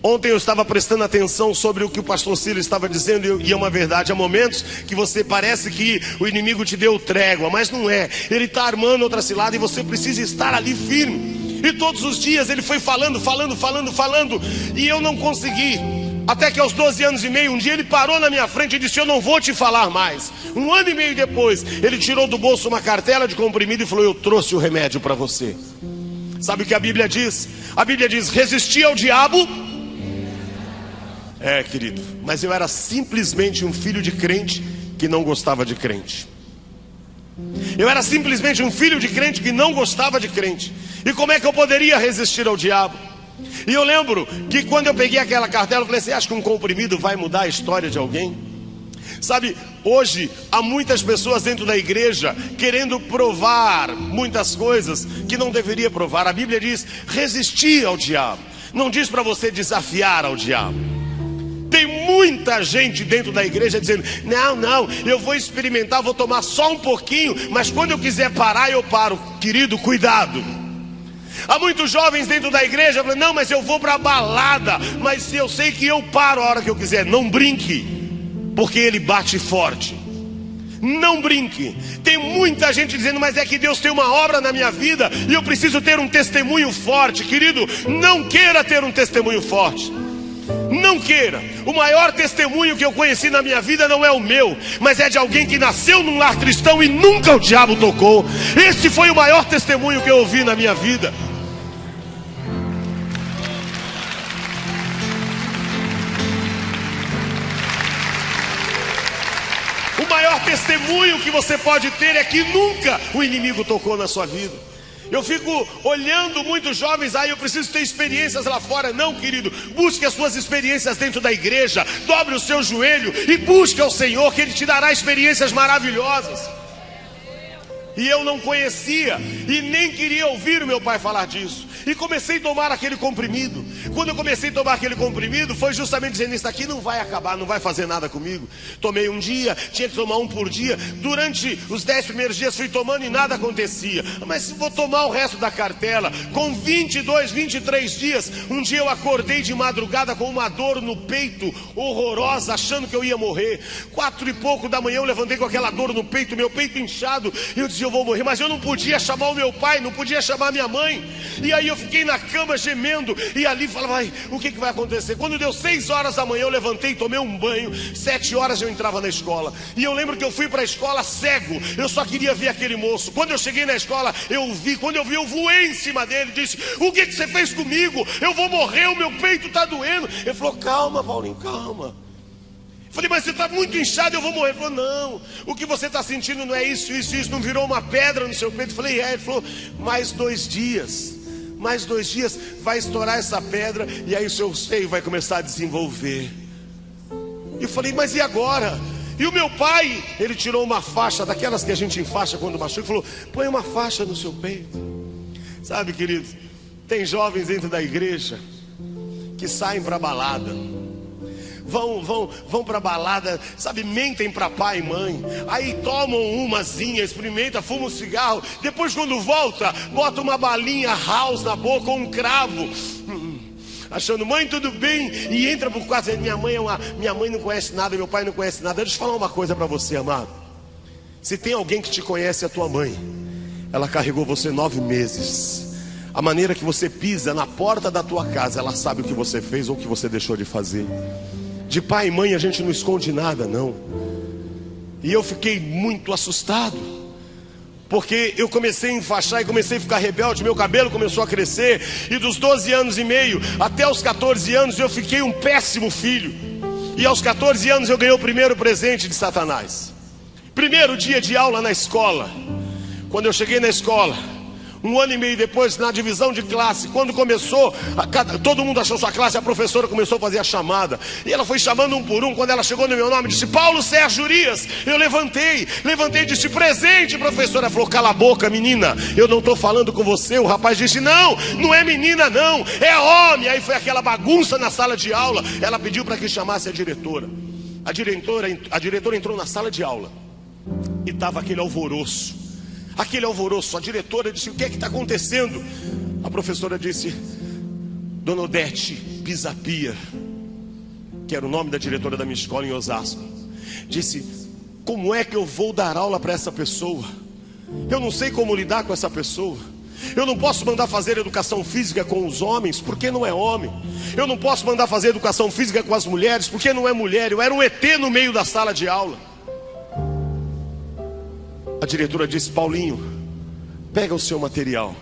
Ontem eu estava prestando atenção sobre o que o pastor Silas estava dizendo, e é uma verdade. Há momentos que você parece que o inimigo te deu trégua, mas não é. Ele está armando outra cilada e você precisa estar ali firme. E todos os dias ele foi falando, e eu não consegui. Até que aos 12 anos e meio, um dia ele parou na minha frente e disse: eu não vou te falar mais. 1 ano e meio depois, ele tirou do bolso uma cartela de comprimido e falou: eu trouxe o remédio para você. Sabe o que a Bíblia diz? A Bíblia diz: resistir ao diabo. É, querido, mas eu era simplesmente um filho de crente que não gostava de crente. Eu era simplesmente um filho de crente que não gostava de crente. E como é que eu poderia resistir ao diabo? E eu lembro que quando eu peguei aquela cartela, eu falei: você acha que um comprimido vai mudar a história de alguém? Sabe, hoje há muitas pessoas dentro da igreja querendo provar muitas coisas que não deveria provar. A Bíblia diz: resistir ao diabo. Não diz para você desafiar ao diabo. Tem muita gente dentro da igreja dizendo: não, eu vou experimentar, vou tomar só um pouquinho, mas quando eu quiser parar, eu paro. Querido, cuidado. Há muitos jovens dentro da igreja falando: não, mas eu vou para a balada, mas eu sei que eu paro a hora que eu quiser. Não brinque, porque ele bate forte. Não brinque. Tem muita gente dizendo: mas é que Deus tem uma obra na minha vida e eu preciso ter um testemunho forte. Querido, não queira ter um testemunho forte. Não queira. O maior testemunho que eu conheci na minha vida não é o meu, mas é de alguém que nasceu num lar cristão e nunca o diabo tocou. Esse foi o maior testemunho que eu ouvi na minha vida. O maior testemunho que você pode ter é que nunca o inimigo tocou na sua vida. Eu fico olhando muitos jovens: eu preciso ter experiências lá fora. Não, querido, busque as suas experiências dentro da igreja. Dobre o seu joelho e busque ao Senhor, que Ele te dará experiências maravilhosas. E eu não conhecia e nem queria ouvir o meu pai falar disso. E comecei a tomar aquele comprimido. Quando eu comecei a tomar aquele comprimido, foi justamente dizendo: isso aqui não vai acabar, não vai fazer nada comigo. Tomei um dia, tinha que tomar um por dia. Durante os 10 primeiros dias fui tomando e nada acontecia. Mas vou tomar o resto da cartela. Com 22, 23 dias, um dia eu acordei de madrugada com uma dor no peito horrorosa, achando que eu ia morrer. 4 e pouco da manhã eu levantei com aquela dor no peito, meu peito inchado. E eu dizia: eu vou morrer. Mas eu não podia chamar o meu pai, não podia chamar a minha mãe. E aí eu fiquei na cama gemendo, e ali falava: o que vai acontecer? Quando deu 6 horas da manhã, eu levantei e tomei um banho. 7 horas eu entrava na escola. E eu lembro que eu fui para a escola cego. Eu só queria ver aquele moço. Quando eu cheguei na escola, eu vi. Quando eu vi, eu voei em cima dele. Disse: o que você fez comigo? Eu vou morrer, o meu peito está doendo. Ele falou: calma, Paulinho, calma. Eu falei: mas você está muito inchado, eu vou morrer. Ele falou: não, o que você está sentindo não é isso, não virou uma pedra no seu peito. Eu falei: é. Ele falou: mais 2 dias vai estourar essa pedra e aí o seu seio vai começar a desenvolver. E eu falei: mas e agora? E o meu pai, ele tirou uma faixa, daquelas que a gente enfaixa quando machuca, e falou: põe uma faixa no seu peito. Sabe, querido, tem jovens dentro da igreja que saem para balada, vão para balada, sabe, mentem para pai e mãe, aí tomam umazinha, experimenta, fuma um cigarro, depois quando volta, bota uma balinha house na boca ou um cravo, achando: mãe, tudo bem? E entra por quarto dizendo: minha mãe não conhece nada, meu pai não conhece nada. Deixa eu falar uma coisa para você, amado. Se tem alguém que te conhece, é a tua mãe. Ela carregou você 9 meses. A maneira que você pisa na porta da tua casa, ela sabe o que você fez ou o que você deixou de fazer. De pai e mãe a gente não esconde nada, não. E eu fiquei muito assustado, porque eu comecei a enfaixar e comecei a ficar rebelde. Meu cabelo começou a crescer. E dos 12 anos e meio até os 14 anos eu fiquei um péssimo filho. E aos 14 anos eu ganhei o primeiro presente de Satanás. Primeiro dia de aula na escola. Quando eu cheguei na escola, 1 ano e meio depois, na divisão de classe, quando começou, todo mundo achou sua classe, a professora começou a fazer a chamada. E ela foi chamando um por um. Quando ela chegou no meu nome, disse: Paulo Sérgio Urias. Eu levantei e disse: presente, professora. Ela falou: cala a boca, menina, eu não estou falando com você. O rapaz disse: não é menina não, é homem. Aí foi aquela bagunça na sala de aula. Ela pediu para que chamasse a diretora. A diretora entrou na sala de aula e estava aquele alvoroço. A diretora disse: o que é que está acontecendo? A professora disse: Dona Odete Pisapia, que era o nome da diretora da minha escola em Osasco, disse: como é que eu vou dar aula para essa pessoa? Eu não sei como lidar com essa pessoa. Eu não posso mandar fazer educação física com os homens, porque não é homem. Eu não posso mandar fazer educação física com as mulheres, porque não é mulher. Eu era um ET no meio da sala de aula. A diretora disse: Paulinho, pega o seu material.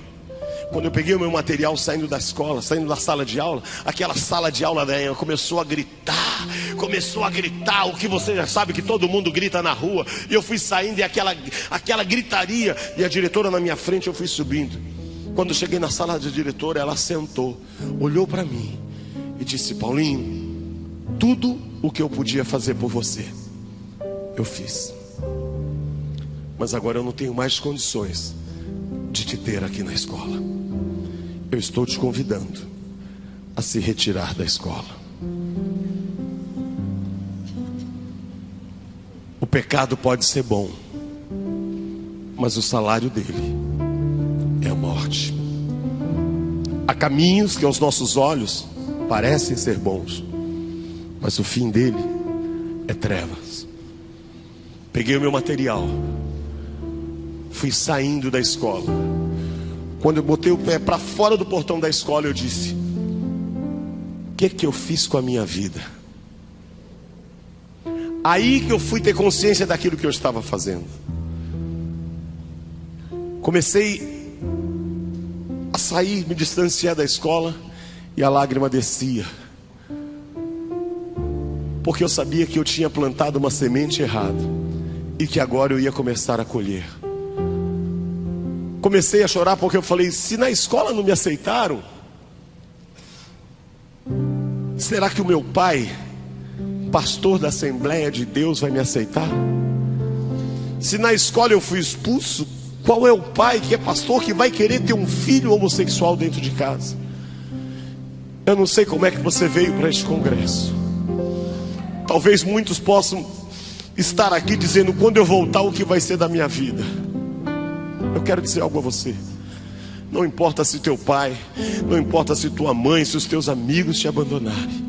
Quando eu peguei o meu material saindo da escola, saindo da sala de aula, aquela sala de aula dela começou a gritar, o que você já sabe que todo mundo grita na rua. E eu fui saindo e aquela gritaria, e a diretora na minha frente, eu fui subindo. Quando eu cheguei na sala da diretora, ela sentou, olhou para mim e disse: Paulinho, tudo o que eu podia fazer por você, eu fiz. Mas agora eu não tenho mais condições de te ter aqui na escola. Eu estou te convidando a se retirar da escola. O pecado pode ser bom, mas o salário dele é a morte. Há caminhos que aos nossos olhos parecem ser bons, mas o fim dele é trevas. Peguei o meu material, fui saindo da escola. Quando eu botei o pé para fora do portão da escola, eu disse: o que eu fiz com a minha vida? Aí que eu fui ter consciência daquilo que eu estava fazendo. Comecei a sair, me distanciar da escola, e a lágrima descia, porque eu sabia que eu tinha plantado uma semente errada e que agora eu ia começar a colher. Comecei a chorar porque eu falei: se na escola não me aceitaram, será que o meu pai, pastor da Assembleia de Deus, vai me aceitar? Se na escola eu fui expulso, qual é o pai que é pastor que vai querer ter um filho homossexual dentro de casa? Eu não sei como é que você veio para este congresso. Talvez muitos possam estar aqui dizendo: quando eu voltar, o que vai ser da minha vida? Eu quero dizer algo a você. Não importa se teu pai, não importa se tua mãe, se os teus amigos te abandonarem,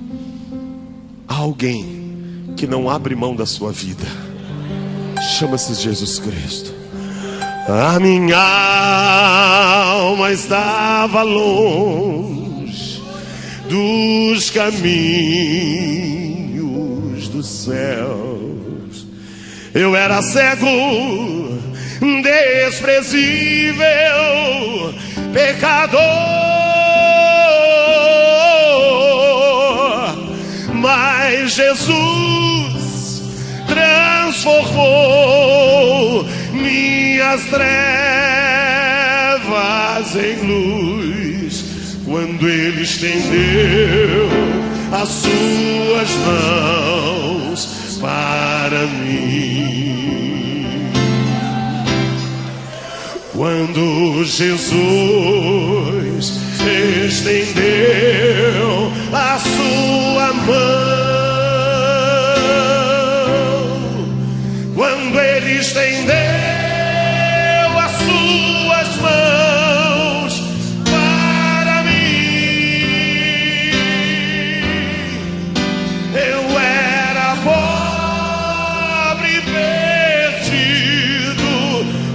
há alguém que não abre mão da sua vida. Chama-se Jesus Cristo. A minha alma estava longe dos caminhos dos céus. Eu era cego, desprezível, pecador, mas Jesus transformou minhas trevas em luz, quando Ele estendeu as suas mãos para mim. Quando Jesus estendeu a sua mão, quando Ele estendeu as suas mãos para mim, eu era pobre, perdido,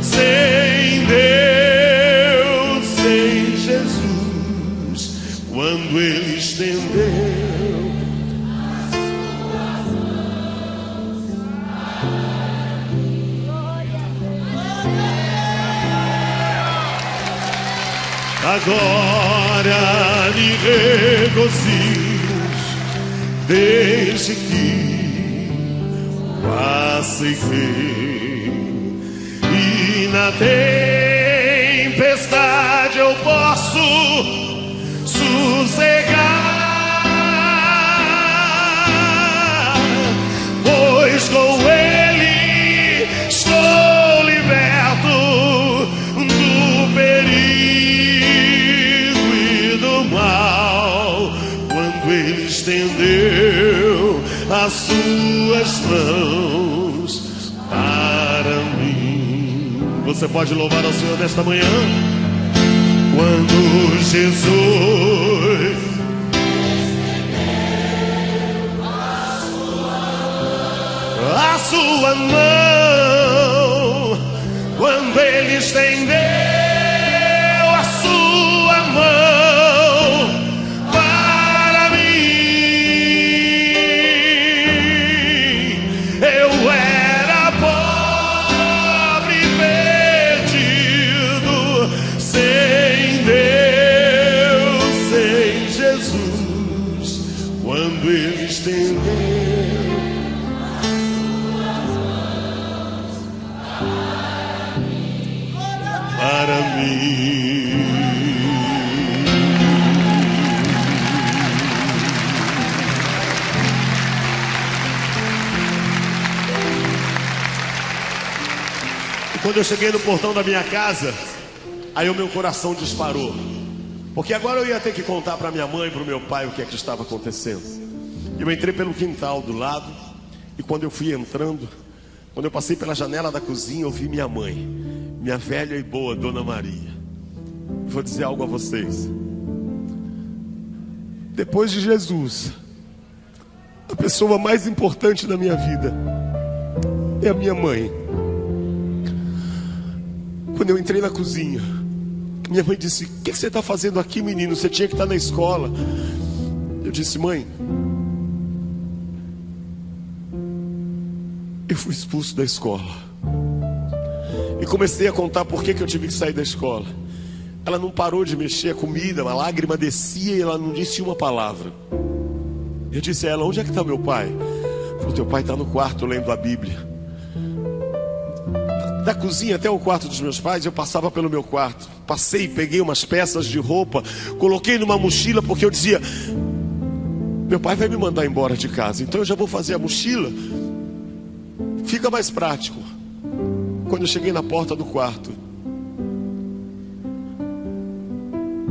sem Deus, sem Jesus. Quando Ele estendeu agora me regozijo, desde que o aceitei, e na tempestade eu posso sossegar, pois com Ele estou liberto do perigo e do mal. Quando Ele estendeu as suas mãos para mim. Você pode louvar ao Senhor nesta manhã? Quando Jesus sua mão, quando Ele estendeu a sua mão para mim. Eu era pobre, perdido, sem Deus, sem Jesus, quando Ele estendeu para mim. E quando eu cheguei no portão da minha casa, aí o meu coração disparou, porque agora eu ia ter que contar para minha mãe e para o meu pai o que é que estava acontecendo. Eu entrei pelo quintal do lado, e quando eu fui entrando, quando eu passei pela janela da cozinha, eu vi minha mãe, minha velha e boa Dona Maria. Vou dizer algo a vocês. Depois de Jesus, a pessoa mais importante da minha vida é a minha mãe. Quando eu entrei na cozinha, minha mãe disse: "O que você está fazendo aqui, menino? Você tinha que estar na escola." Eu disse: "Mãe, eu fui expulso da escola." E comecei a contar por que eu tive que sair da escola. Ela não parou de mexer a comida, uma lágrima descia e ela não disse uma palavra. Eu disse a ela: "Onde é que está meu pai?" Ela falou: "Teu pai está no quarto lendo a Bíblia." Da cozinha até o quarto dos meus pais, eu passava pelo meu quarto. Passei, peguei umas peças de roupa, coloquei numa mochila, porque eu dizia: meu pai vai me mandar embora de casa, então eu já vou fazer a mochila, fica mais prático. Quando eu cheguei na porta do quarto,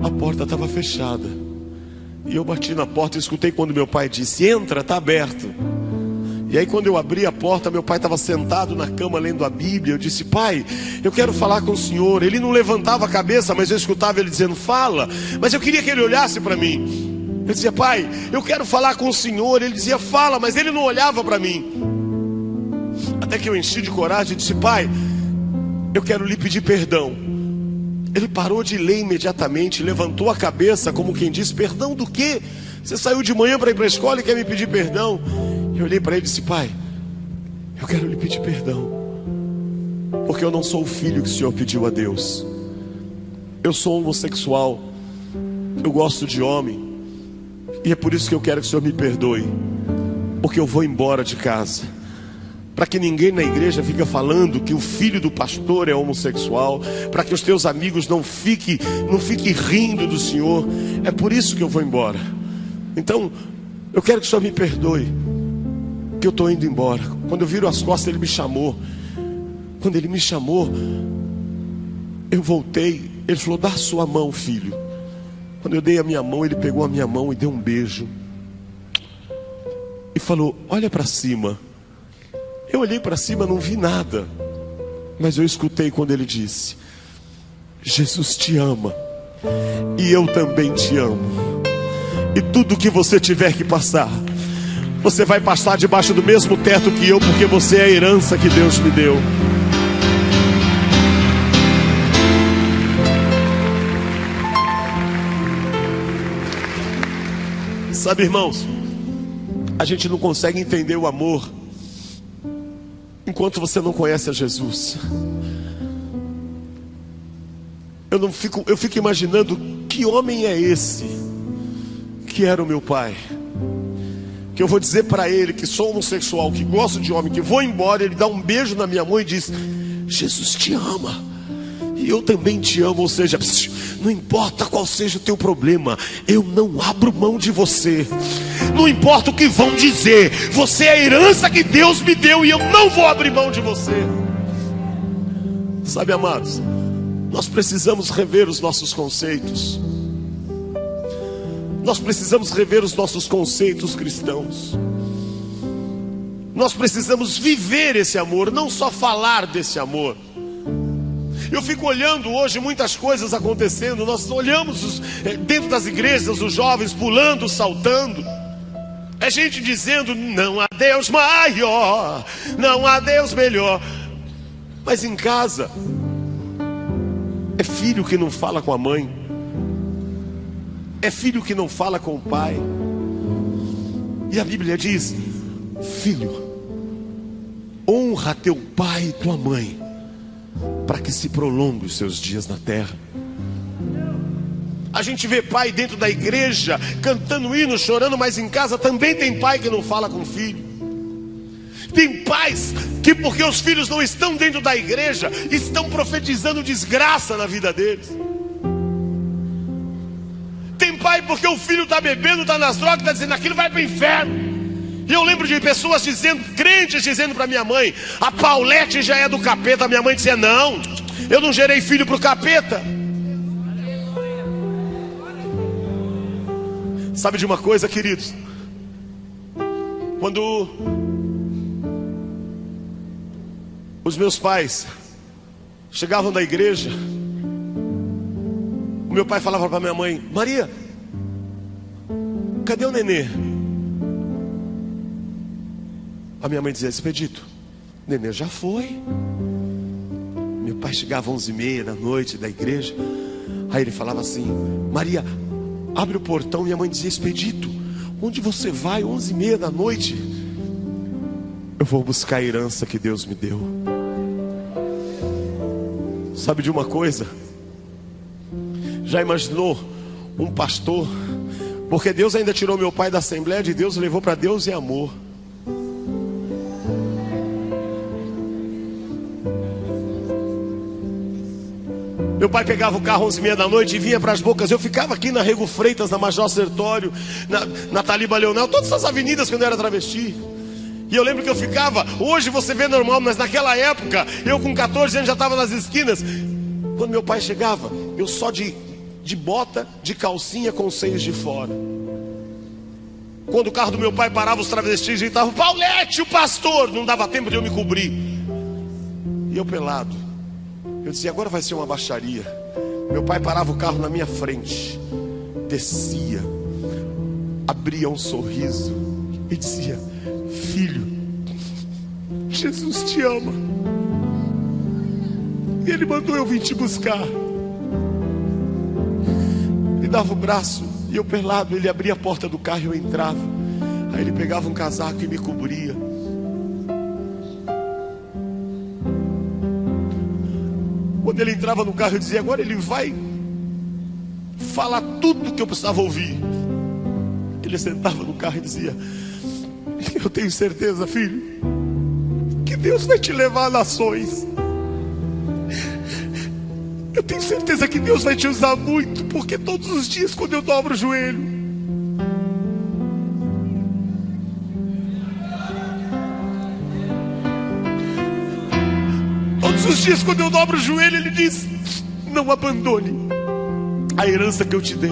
a porta estava fechada. E eu bati na porta e escutei quando meu pai disse: "Entra, está aberto." E aí quando eu abri a porta, meu pai estava sentado na cama lendo a Bíblia. Eu disse: "Pai, eu quero falar com o senhor." Ele não levantava a cabeça, mas eu escutava ele dizendo: "Fala." Mas eu queria que ele olhasse para mim. Eu dizia: "Pai, eu quero falar com o senhor." Ele dizia: "Fala." Mas ele não olhava para mim. Até que eu enchi de coragem e disse: "Pai, eu quero lhe pedir perdão." Ele parou de ler imediatamente, levantou a cabeça como quem diz: "Perdão do quê? Você saiu de manhã para ir para a escola e quer me pedir perdão?" Eu olhei para ele e disse: "Pai, eu quero lhe pedir perdão, porque eu não sou o filho que o Senhor pediu a Deus. Eu sou homossexual, eu gosto de homem, e é por isso que eu quero que o Senhor me perdoe, porque eu vou embora de casa, para que ninguém na igreja fique falando que o filho do pastor é homossexual, para que os teus amigos não fiquem rindo do Senhor. É por isso que eu vou embora. Então, eu quero que o Senhor me perdoe, que eu estou indo embora." Quando eu viro as costas, ele me chamou. Quando ele me chamou, eu voltei. Ele falou: "Dá a sua mão, filho." Quando eu dei a minha mão, ele pegou a minha mão e deu um beijo. E falou: "Olha para cima." Eu olhei para cima, não vi nada, mas eu escutei quando ele disse: "Jesus te ama, e eu também te amo. E tudo que você tiver que passar, você vai passar debaixo do mesmo teto que eu, porque você é a herança que Deus me deu." Sabe, irmãos, a gente não consegue entender o amor enquanto você não conhece a Jesus. Eu fico imaginando: que homem é esse que era o meu pai, que eu vou dizer para ele que sou homossexual, que gosto de homem, que vou embora, ele dá um beijo na minha mão e diz: "Jesus te ama, e eu também te amo." Ou seja, não importa qual seja o teu problema, eu não abro mão de você. Não importa o que vão dizer, você é a herança que Deus me deu, e eu não vou abrir mão de você. Sabe, amados, nós precisamos rever os nossos conceitos. Nós precisamos rever os nossos conceitos cristãos. Nós precisamos viver esse amor, não só falar desse amor. Eu fico olhando hoje muitas coisas acontecendo. Nós olhamos dentro das igrejas, os jovens pulando, saltando. É gente dizendo: não há Deus maior, não há Deus melhor. Mas em casa, é filho que não fala com a mãe, é filho que não fala com o pai. E a Bíblia diz: filho, honra teu pai e tua mãe, para que se prolongue os seus dias na terra. A gente vê pai dentro da igreja cantando hino, chorando, mas em casa também tem pai que não fala com o filho. Tem pais que, porque os filhos não estão dentro da igreja, estão profetizando desgraça na vida deles. Tem pai porque o filho está bebendo, está nas drogas, está dizendo: aquilo vai para o inferno. E eu lembro de pessoas dizendo, crentes dizendo para minha mãe: a Paulette já é do capeta. Minha mãe dizia: não, eu não gerei filho para o capeta. Sabe de uma coisa, queridos? Quando os meus pais chegavam da igreja, o meu pai falava para minha mãe: Maria, cadê o nenê? A minha mãe dizia: Expedito, o nenê já foi. Meu pai chegava às 11h30 da noite da igreja. Aí ele falava assim: Maria, abre o portão. Minha mãe dizia: Expedito, onde você vai 11h30 da noite? Eu vou buscar a herança que Deus me deu. Sabe de uma coisa? Já imaginou um pastor? Porque Deus ainda tirou meu pai da Assembleia de Deus e levou para Deus e Amor. Meu pai pegava o carro 11h30 da noite e vinha para as Bocas. Eu ficava aqui na Rego Freitas, na Major Sertório, na Taliba Leonel, todas essas avenidas quando eu era travesti. E eu lembro que eu ficava, hoje você vê normal, mas naquela época, eu com 14 anos já estava nas esquinas. Quando meu pai chegava, eu só de bota, de calcinha com os seios de fora. Quando o carro do meu pai parava, os travestis gritavam: Paulette, o pastor! Não dava tempo de eu me cobrir. E eu pelado. Eu dizia: agora vai ser uma baixaria. Meu pai parava o carro na minha frente, descia, abria um sorriso e dizia: filho, Jesus te ama. E ele mandou eu vir te buscar. Ele dava o braço e eu pelado, ele abria a porta do carro e eu entrava. Aí ele pegava um casaco e me cobria. Quando ele entrava no carro, eu dizia: agora ele vai falar tudo que eu precisava ouvir. Ele sentava no carro e dizia: eu tenho certeza, filho, que Deus vai te levar a nações. Eu tenho certeza que Deus vai te usar muito, porque todos os dias quando eu dobro o joelho, todos os dias quando eu dobro o joelho, ele diz: não abandone a herança que eu te dei.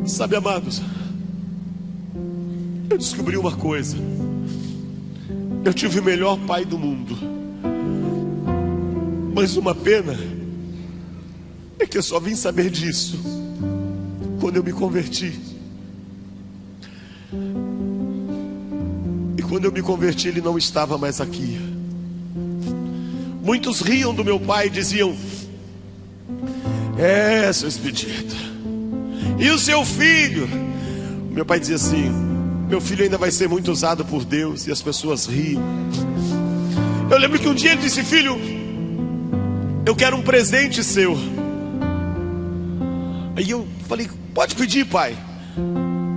Sabe, amados, eu descobri uma coisa: eu tive o melhor pai do mundo, mas uma pena é que eu só vim saber disso quando eu me converti. E quando eu me converti, ele não estava mais aqui. Muitos riam do meu pai e diziam: seu Expedito, e o seu filho? Meu pai dizia assim: meu filho ainda vai ser muito usado por Deus. E as pessoas riam. Eu lembro que um dia ele disse: filho, eu quero um presente seu. Aí eu falei: pode pedir, pai.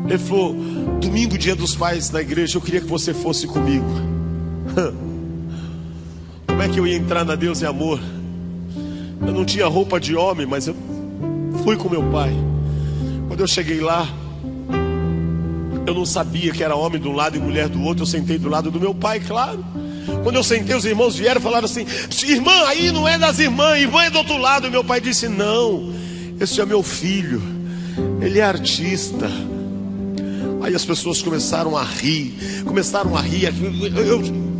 Ele falou: domingo, dia dos pais, na igreja, eu queria que você fosse comigo. Como é que eu ia entrar na Deus e Amor? Eu não tinha roupa de homem, mas eu fui com meu pai. Quando eu cheguei lá, eu não sabia que era homem de um lado e mulher do outro. Eu sentei do lado do meu pai, claro. Quando eu sentei, os irmãos vieram e falaram assim: irmã, aí não é das irmãs, irmã é do outro lado. E meu pai disse: não, esse é meu filho, ele é artista. Aí as pessoas começaram a rir.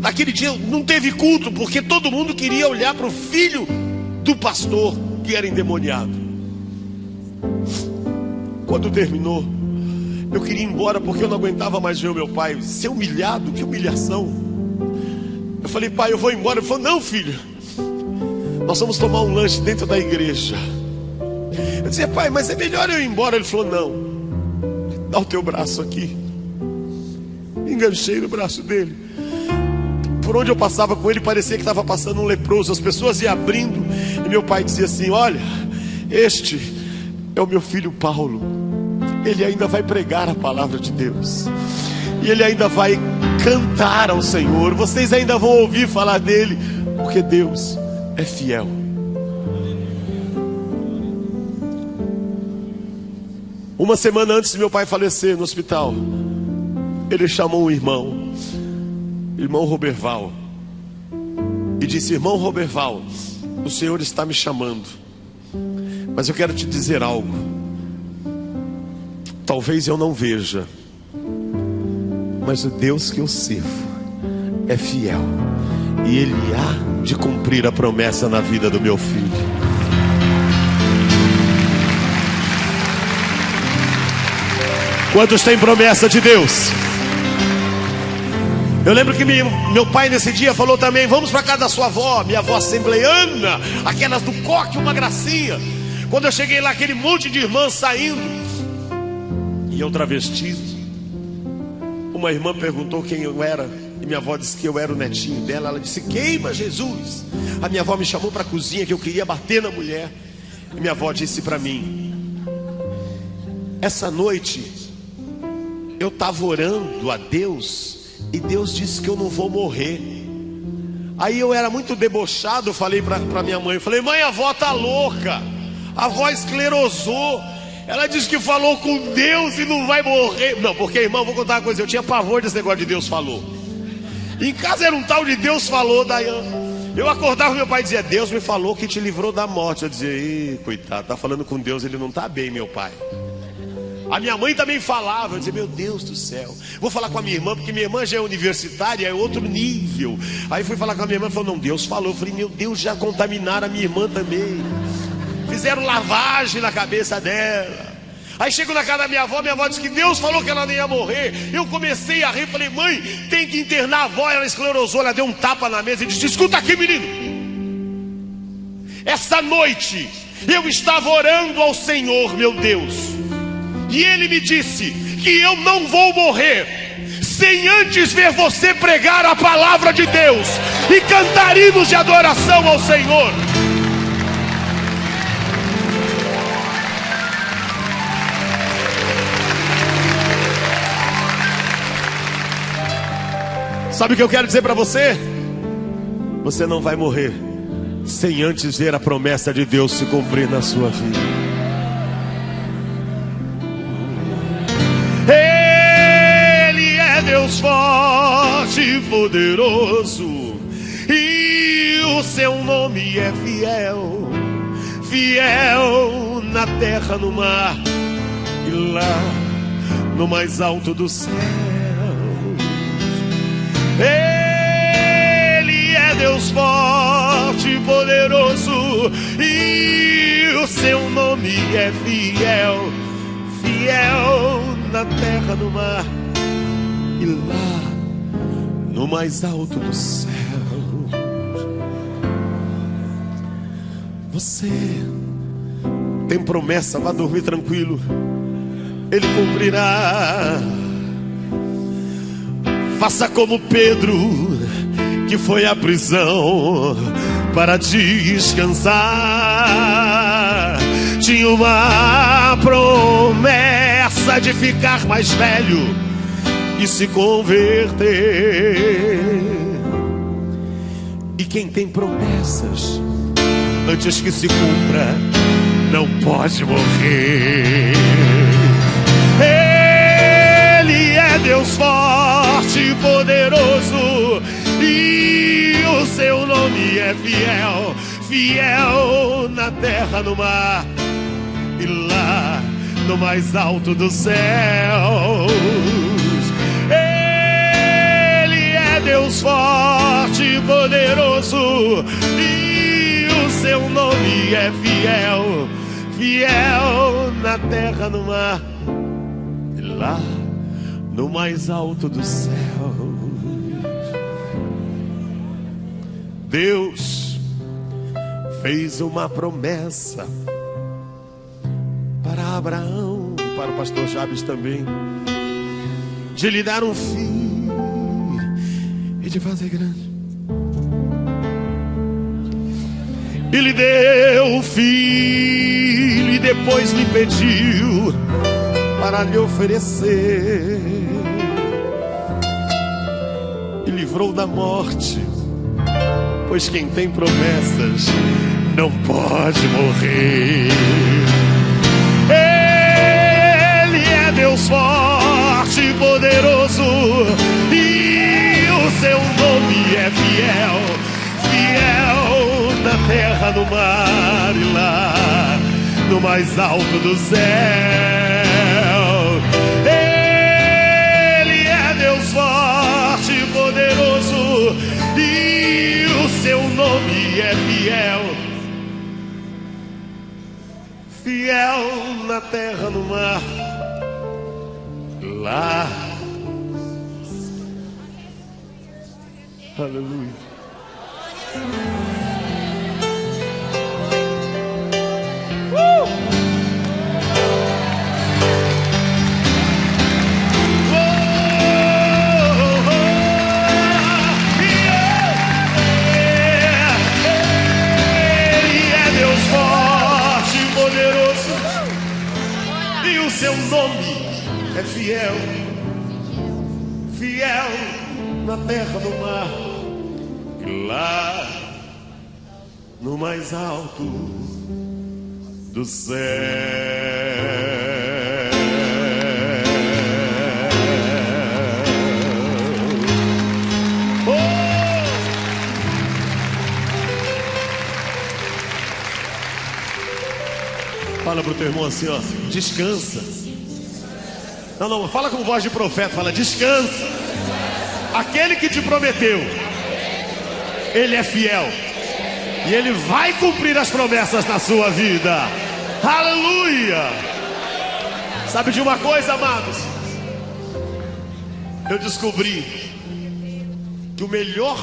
Naquele dia não teve culto, porque todo mundo queria olhar para o filho do pastor que era endemoniado. Quando terminou, eu queria ir embora porque eu não aguentava mais ver o meu pai ser humilhado. Que humilhação. Eu falei: pai, eu vou embora. Ele falou: não, filho, nós vamos tomar um lanche dentro da igreja. Eu dizia: pai, mas é melhor eu ir embora. Ele falou: não, dá o teu braço aqui. Enganchei no braço dele. Por onde eu passava com ele, parecia que estava passando um leproso. As pessoas iam abrindo e meu pai dizia assim: olha, este é o meu filho Paulo. Ele ainda vai pregar a palavra de Deus, e ele ainda vai cantar ao Senhor. Vocês ainda vão ouvir falar dele, porque Deus é fiel. Uma semana antes de meu pai falecer no hospital, ele chamou um irmão Roberval, e disse: irmão Roberval, o Senhor está me chamando, mas eu quero te dizer algo. Talvez eu não veja, mas o Deus que eu sirvo é fiel, e Ele há de cumprir a promessa na vida do meu filho. Quantos têm promessa de Deus? Eu lembro que meu pai nesse dia falou também: vamos para casa da sua avó, minha avó assembleiana, aquelas do coque, uma gracinha. Quando eu cheguei lá, aquele monte de irmãs saindo, e eu travestido. Uma irmã perguntou quem eu era, e minha avó disse que eu era o netinho dela. Ela disse: queima Jesus. A minha avó me chamou para a cozinha, que eu queria bater na mulher, e minha avó disse para mim: essa noite eu estava orando a Deus, e Deus disse que eu não vou morrer. Aí eu era muito debochado, falei para minha mãe, falei: mãe, a avó tá louca, a avó esclerosou, ela disse que falou com Deus e não vai morrer. Não, porque, irmão, vou contar uma coisa, eu tinha pavor desse negócio de Deus falou. Em casa era um tal de Deus falou, Dayane. Eu acordava, meu pai dizia: Deus me falou que te livrou da morte. Eu dizia: ih, coitado, tá falando com Deus, ele não tá bem, meu pai. A minha mãe também falava. Eu dizia: meu Deus do céu, vou falar com a minha irmã, porque minha irmã já é universitária, é outro nível. Aí fui falar com a minha irmã, falou: não, Deus falou. Eu falei: meu Deus, já contaminaram a minha irmã também, fizeram lavagem na cabeça dela. Aí chego na casa da minha avó disse que Deus falou que ela nem ia morrer. Eu comecei a rir, falei: mãe, tem que internar a avó. Ela esclerosou, ela deu um tapa na mesa e disse: escuta aqui, menino, essa noite eu estava orando ao Senhor, meu Deus, e Ele me disse que eu não vou morrer sem antes ver você pregar a palavra de Deus e cantar hinos de adoração ao Senhor. Sabe o que eu quero dizer para você? Você não vai morrer sem antes ver a promessa de Deus se cumprir na sua vida. Ele é Deus forte e poderoso, e o seu nome é fiel. Fiel na terra, no mar e lá no mais alto do céu. Ele é Deus forte e poderoso, e o seu nome é fiel. Fiel na terra, no mar e lá no mais alto do céu. Você tem promessa, vá dormir tranquilo, Ele cumprirá. Faça como Pedro, que foi à prisão para descansar. Tinha uma promessa de ficar mais velho e se converter. E quem tem promessas, antes que se cumpra, não pode morrer. Ele é Deus forte e poderoso, e o seu nome é fiel. Fiel na terra, no mar e lá no mais alto dos céus. Ele é Deus forte e poderoso, e o seu nome é fiel. Fiel na na terra, no mar e lá no mais alto do céu. Deus fez uma promessa para Abraão e para o pastor Jabes também, de lhe dar um filho e de fazer grande. E lhe deu o filho e depois lhe pediu para lhe oferecer, e livrou da morte, pois quem tem promessas não pode morrer. Ele é Deus forte e poderoso, e o seu nome é fiel, fiel na terra, no mar e lá no mais alto do céu. Ele é Deus forte e poderoso, e o seu nome é fiel, fiel na terra, no mar, lá. Aleluia. Seu nome é fiel, fiel na terra, no mar e lá no mais alto do céu. Fala pro teu irmão assim, ó, descansa. Não, fala com voz de profeta, fala, descansa. Aquele que te prometeu, ele é fiel, e ele vai cumprir as promessas na sua vida. Aleluia. Sabe de uma coisa, amados? Eu descobri que o melhor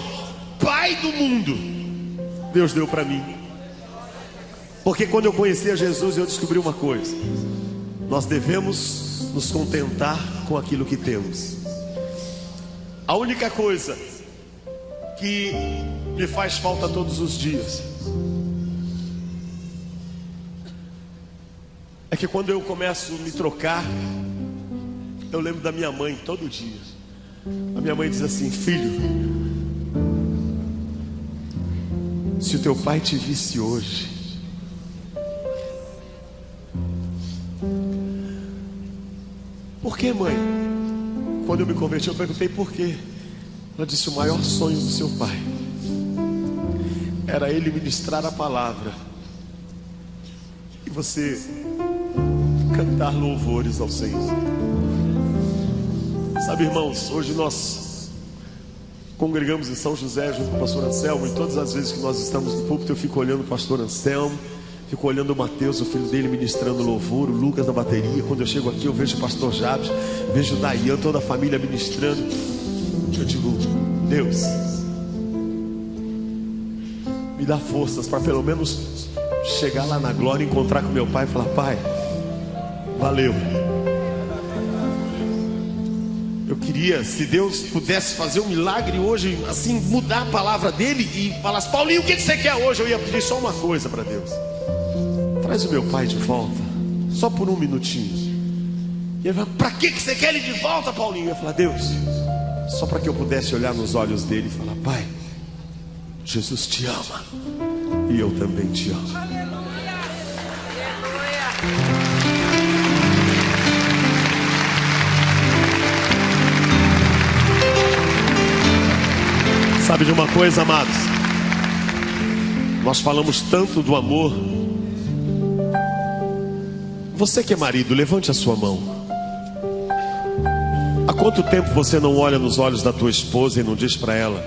pai do mundo Deus deu para mim. Porque quando eu conheci a Jesus, eu descobri uma coisa: nós devemos nos contentar com aquilo que temos. A única coisa que me faz falta todos os dias é que quando eu começo a me trocar, eu lembro da minha mãe todo dia. A minha mãe diz assim: filho, se o teu pai te visse hoje, por que, mãe? Quando eu me converti, eu perguntei por quê. Ela disse: o maior sonho do seu pai era ele ministrar a palavra e você cantar louvores ao Senhor. Sabe, irmãos, hoje nós congregamos em São José junto com o pastor Anselmo, e todas as vezes que nós estamos no púlpito eu fico olhando o pastor Anselmo, fico olhando o Mateus, o filho dele, ministrando louvor, o Lucas na bateria. Quando eu chego aqui eu vejo o pastor Jabes, vejo o Dayan, toda a família ministrando. Eu digo: Deus, me dá forças para pelo menos chegar lá na glória, encontrar com meu pai e falar: pai, valeu. Eu queria, se Deus pudesse fazer um milagre hoje, assim, mudar a palavra dele e falasse: Paulinho, o que você quer hoje? Eu ia pedir só uma coisa para Deus: traz o meu pai de volta, só por um minutinho. E ele vai: para que você quer ele de volta, Paulinho? Eu ia falar: Deus, só para que eu pudesse olhar nos olhos dele e falar: pai, Jesus te ama e eu também te amo. Sabe de uma coisa, amados? Nós falamos tanto do amor. Você que é marido, levante a sua mão. Há quanto tempo você não olha nos olhos da tua esposa e não diz para ela: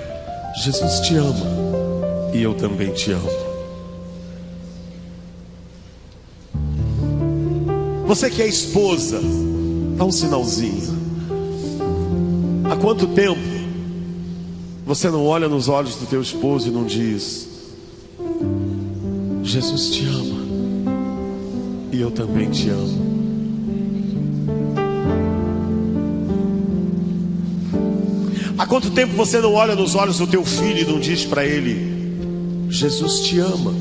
Jesus te ama e eu também te amo? Você que é esposa, dá um sinalzinho. Há quanto tempo você não olha nos olhos do teu esposo e não diz: Jesus te ama e eu também te amo? Há quanto tempo você não olha nos olhos do teu filho e não diz para ele: Jesus te ama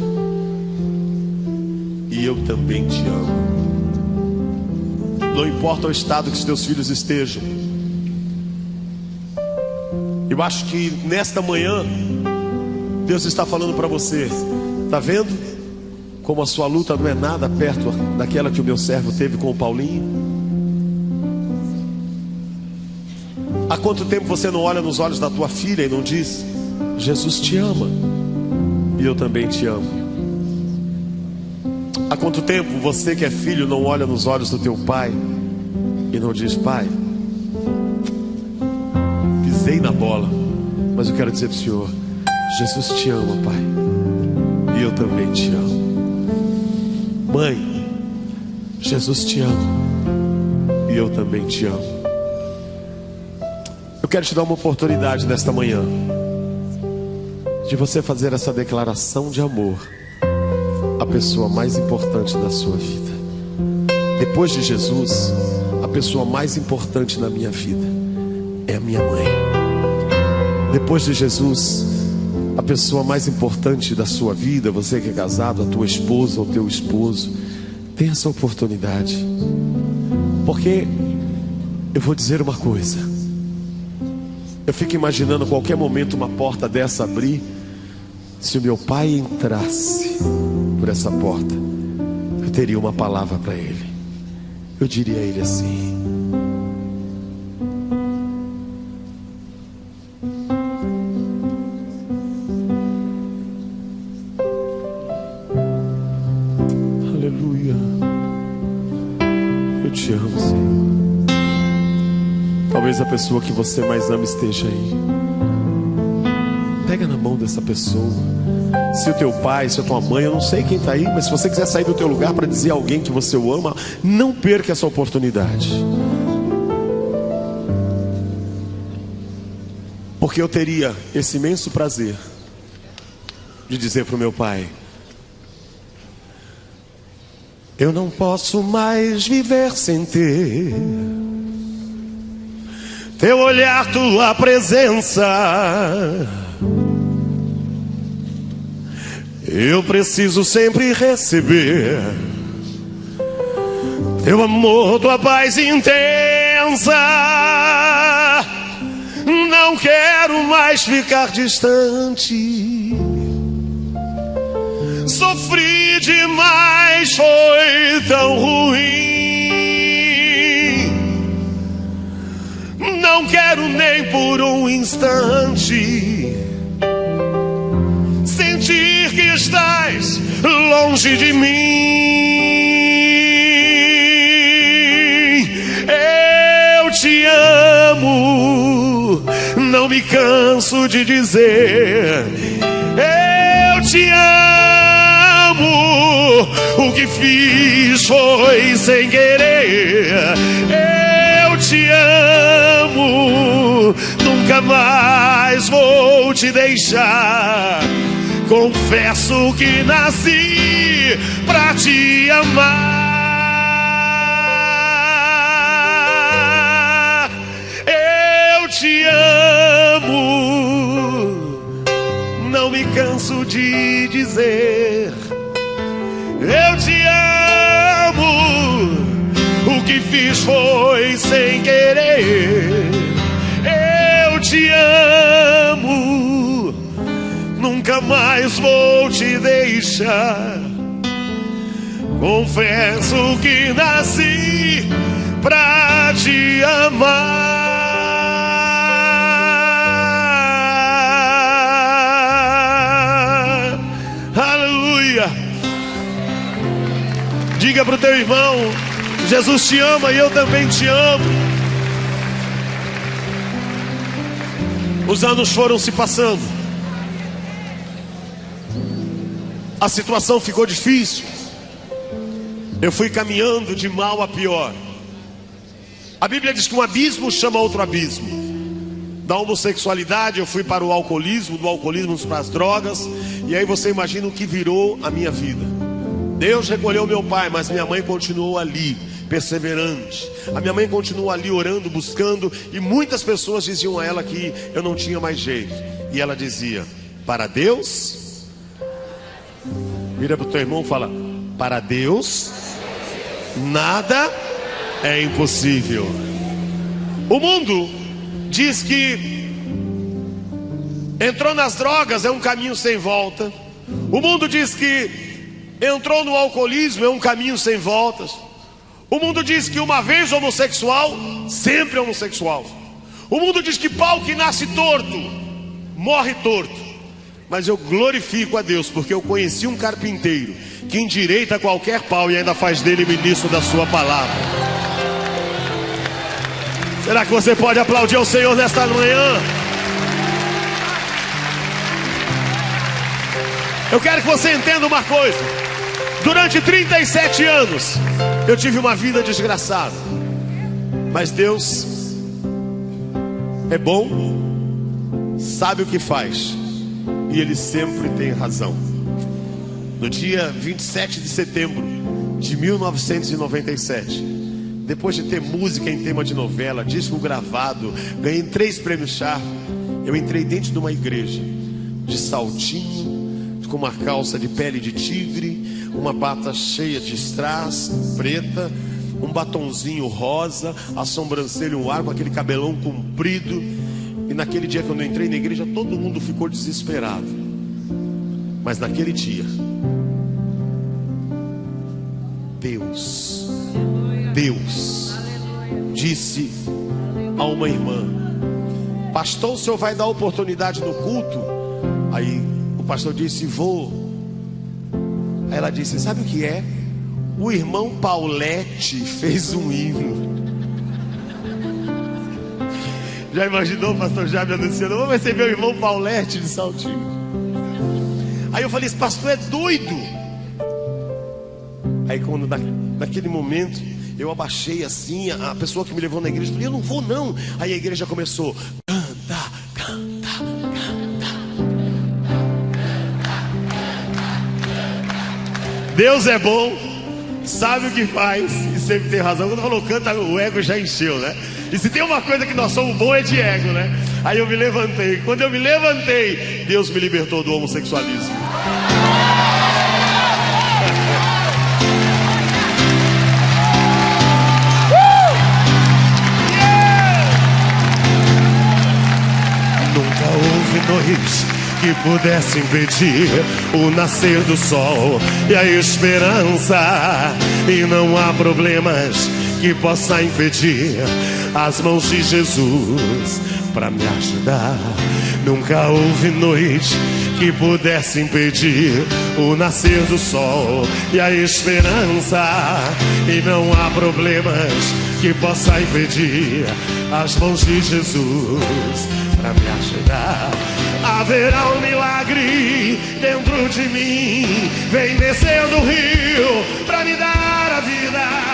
e eu também te amo? Não importa o estado que os teus filhos estejam. Eu acho que nesta manhã Deus está falando para você: está vendo como a sua luta não é nada perto daquela que o meu servo teve com o Paulinho? Há quanto tempo você não olha nos olhos da tua filha e não diz: Jesus te ama e eu também te amo? Há quanto tempo você que é filho não olha nos olhos do teu pai e não diz: pai, pisei na bola, mas eu quero dizer para o Senhor: Jesus te ama, pai, e eu também te amo. Mãe, Jesus te ama e eu também te amo. Eu quero te dar uma oportunidade nesta manhã de você fazer essa declaração de amor à pessoa mais importante da sua vida. Depois de Jesus, a pessoa mais importante na minha vida é a minha mãe. Depois de Jesus, a pessoa mais importante da sua vida, você que é casado, a tua esposa ou teu esposo, tem essa oportunidade. Porque eu vou dizer uma coisa: eu fico imaginando a qualquer momento uma porta dessa abrir. Se o meu pai entrasse por essa porta, eu teria uma palavra para ele. Eu diria a ele assim: aleluia, eu te amo, Senhor. Talvez a pessoa que você mais ama esteja aí. Pega na mão dessa pessoa. Se o teu pai, se a tua mãe, eu não sei quem está aí, mas se você quiser sair do teu lugar para dizer a alguém que você o ama, não perca essa oportunidade. Porque eu teria esse imenso prazer de dizer para o meu pai: eu não posso mais viver sem ter teu olhar, tua presença. Eu preciso sempre receber teu amor, tua paz intensa. Não quero mais ficar distante. Sofri demais, foi tão ruim. Não quero nem por um instante sentir que estás longe de mim. Eu te amo, não me canso de dizer. Eu te amo, o que fiz foi sem querer. Eu te amo, nunca mais vou te deixar. Confesso que nasci pra te amar. Eu te amo, não me canso de dizer. Eu te amo, o que fiz foi sem querer. Eu te amo, nunca mais vou te deixar. Confesso que nasci pra te amar. Aleluia. Diga pro teu irmão: Jesus te ama e eu também te amo. Os anos foram se passando. A situação ficou difícil. Eu fui caminhando de mal a pior. A Bíblia diz que um abismo chama outro abismo. Da homossexualidade eu fui para o alcoolismo, do alcoolismo para as drogas. E aí você imagina o que virou a minha vida. Deus recolheu meu pai, mas minha mãe continuou ali, perseverante. A minha mãe continuou ali orando, buscando. E muitas pessoas diziam a ela que eu não tinha mais jeito. E ela dizia: para Deus... Vira para o teu irmão e fala: para Deus nada é impossível. O mundo diz que entrou nas drogas é um caminho sem volta. O mundo diz que entrou no alcoolismo é um caminho sem voltas. O mundo diz que uma vez homossexual, sempre homossexual. O mundo diz que pau que nasce torto, morre torto. Mas eu glorifico a Deus, porque eu conheci um carpinteiro que endireita qualquer pau e ainda faz dele ministro da sua palavra. Será que você pode aplaudir ao Senhor nesta manhã? Eu quero que você entenda uma coisa. Durante 37 anos eu tive uma vida desgraçada. Mas Deus é bom, sabe o que faz, e Ele sempre tem razão. No dia 27 de setembro de 1997, depois de ter música em tema de novela, disco gravado, ganhei 3 prêmios Sharp, eu entrei dentro de uma igreja, de saltinho, com uma calça de pele de tigre, uma bata cheia de strass, preta, um batonzinho rosa, a sobrancelha, um ar com aquele cabelão comprido. E naquele dia, quando eu entrei na igreja, todo mundo ficou desesperado. Mas naquele dia, Deus disse a uma irmã: pastor, o senhor vai dar oportunidade no culto? Aí o pastor disse: vou. Aí ela disse: sabe o que é? O irmão Paulette fez um hino. Já imaginou o pastor Jaime anunciando: vamos receber o irmão Paulette de Saltinho? Aí eu falei: esse pastor é doido. Aí quando naquele momento eu abaixei assim, a pessoa que me levou na igreja, eu falei: eu não vou não. Aí a igreja começou: canta, canta, canta. Deus é bom, sabe o que faz e sempre tem razão. Quando falou canta, o ego já encheu, né? E se tem uma coisa que nós somos bons é de ego, né? Aí eu me levantei. Quando eu me levantei, Deus me libertou do homossexualismo. Nunca houve noite que pudesse impedir o nascer do sol e a esperança. E não há problemas que possa impedir as mãos de Jesus para me ajudar. Nunca houve noite que pudesse impedir o nascer do sol e a esperança. E não há problemas que possa impedir as mãos de Jesus para me ajudar. Haverá um milagre dentro de mim, vem descendo o rio para me dar a vida.